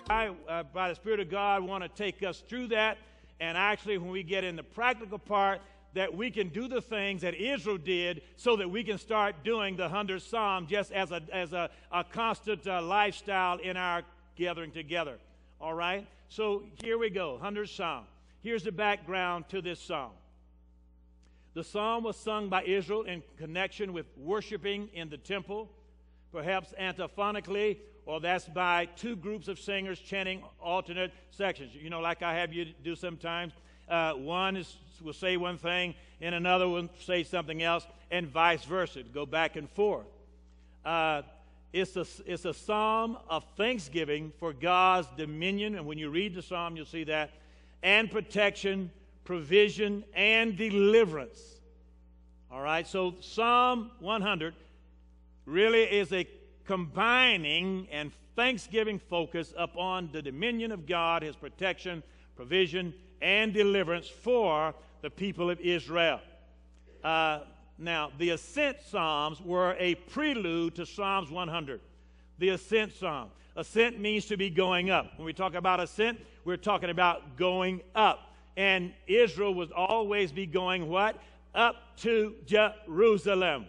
I, by the Spirit of God, want to take us through that. And actually, when we get in the practical part, that we can do the things that Israel did so that we can start doing the 100th Psalm just as a constant lifestyle in our gathering together. All right? So here we go, 100th Psalm. Here's the background to this psalm. The psalm was sung by Israel in connection with worshiping in the temple, perhaps antiphonically, or that's by two groups of singers chanting alternate sections. You know, like I have you do sometimes. One will say one thing, and another will say something else, and vice versa. Go back and forth. It's a psalm of thanksgiving for God's dominion, and when you read the psalm, you'll see that, and protection, provision, and deliverance. All right, so Psalm 100 really is a combining and thanksgiving focus upon the dominion of God, his protection, provision, and deliverance for the people of Israel. Now, the Ascent Psalms were a prelude to Psalms 100. The Ascent Psalm. Ascent means to be going up. When we talk about ascent, we're talking about going up. And Israel would always be going what? Up to Jerusalem.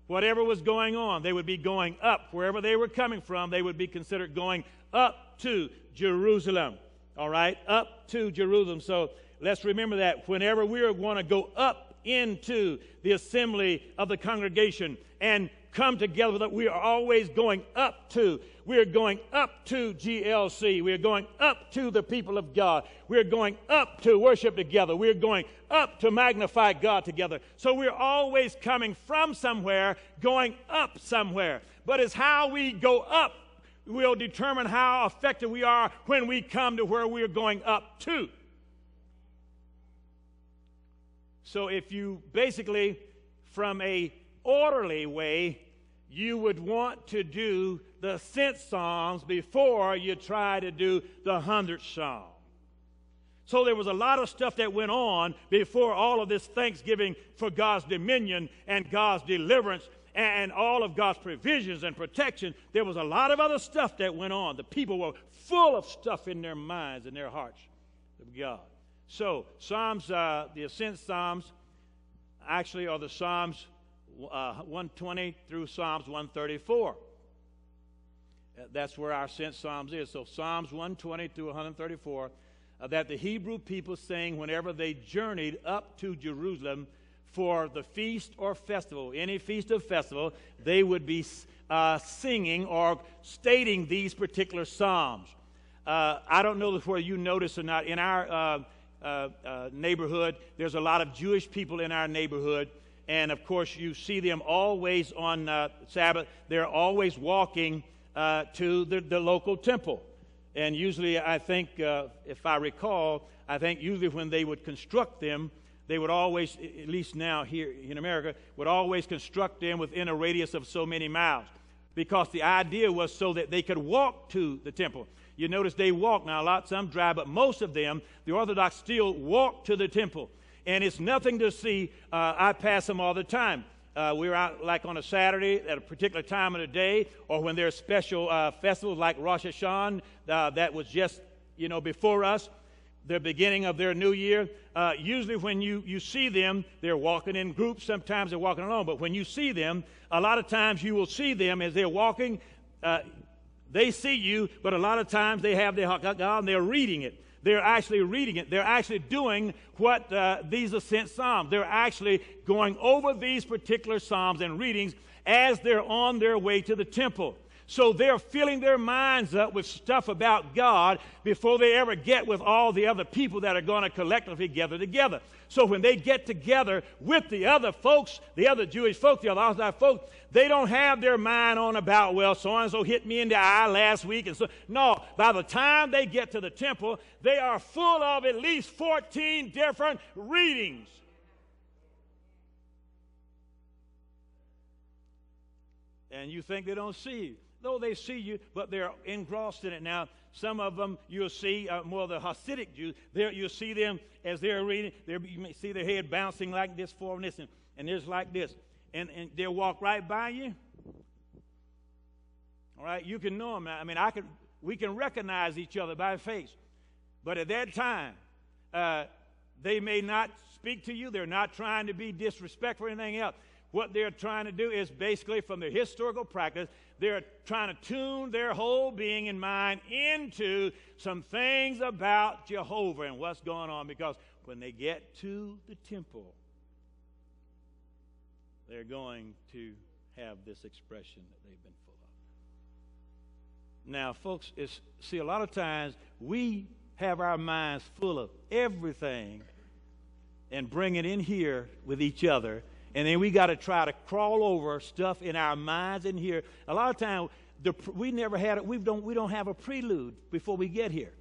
Whatever was going on, they would be going up. Wherever they were coming from, they would be considered going up to Jerusalem. All right? Up to Jerusalem. So let's remember that whenever we are going to go up into the assembly of the congregation and come together, that we are always going up to. We are going up to GLC. We are going up to the people of God. We are going up to worship together. We are going up to magnify God together. So we are always coming from somewhere, going up somewhere. But it's how we go up will determine how effective we are when we come to where we are going up to. So if you basically, from a orderly way, you would want to do the Ascent Psalms before you try to do the 100th Psalm. So there was a lot of stuff that went on before all of this thanksgiving for God's dominion and God's deliverance and all of God's provisions and protection. There was a lot of other stuff that went on. The people were full of stuff in their minds and their hearts of God. So Psalms, the Ascent Psalms, actually are the Psalms 120 through Psalms 134. That's where our Ascent Psalms is. So Psalms 120 through 134, that the Hebrew people sang whenever they journeyed up to Jerusalem for the feast or festival. Any feast or festival, they would be singing or stating these particular psalms. I don't know whether you notice or not, in our neighborhood, there's a lot of Jewish people in our neighborhood. And, of course, you see them always on Sabbath. They're always walking to the local temple. And usually, I think, if I recall, I think usually when they would construct them, they would always, at least now here in America, would always construct them within a radius of so many miles. Because the idea was so that they could walk to the temple. You notice they walk. Now, some drive, but most of them, the Orthodox, still walk to the temple. And it's nothing to see. I pass them all the time. We're out like on a Saturday at a particular time of the day, or when there's special festivals like Rosh Hashanah that was just, before us, the beginning of their new year. Usually when you see them, they're walking in groups. Sometimes they're walking alone. But when you see them, a lot of times you will see them as they're walking. They see you, but a lot of times they have their God and they're reading it. They're actually reading it. They're actually doing what these Ascent Psalms. They're actually going over these particular Psalms and readings as they're on their way to the temple. So they're filling their minds up with stuff about God before they ever get with all the other people that are going to collectively gather together. So when they get together with the other folks, the other Jewish folks, the other Orthodox folks, they don't have their mind on about, well, so-and-so hit me in the eye last week. And so, no, by the time they get to the temple, they are full of at least 14 different readings. And you think they don't see you. No, they see you, but they're engrossed in it. Now, some of them you'll see, more of the Hasidic Jews, you'll see them as they're reading. You may see their head bouncing like this, forward and this, and just like this. And they'll walk right by you. All right, you can know them. I mean, we can recognize each other by face. But at that time, they may not speak to you. They're not trying to be disrespectful or anything else. What they're trying to do is basically, from their historical practice, they're trying to tune their whole being and mind into some things about Jehovah and what's going on, because when they get to the temple, they're going to have this expression that they've been full of. Now, folks, see, a lot of times we have our minds full of everything and bring it in here with each other, and then we got to try to crawl over stuff in our minds in here. A lot of times we never had it. We don't have a prelude before we get here.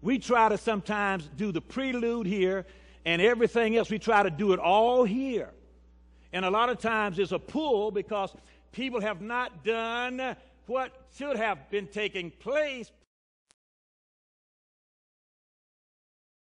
We try to sometimes do the prelude here, and everything else we try to do it all here. And a lot of times there's a pull because people have not done what should have been taking place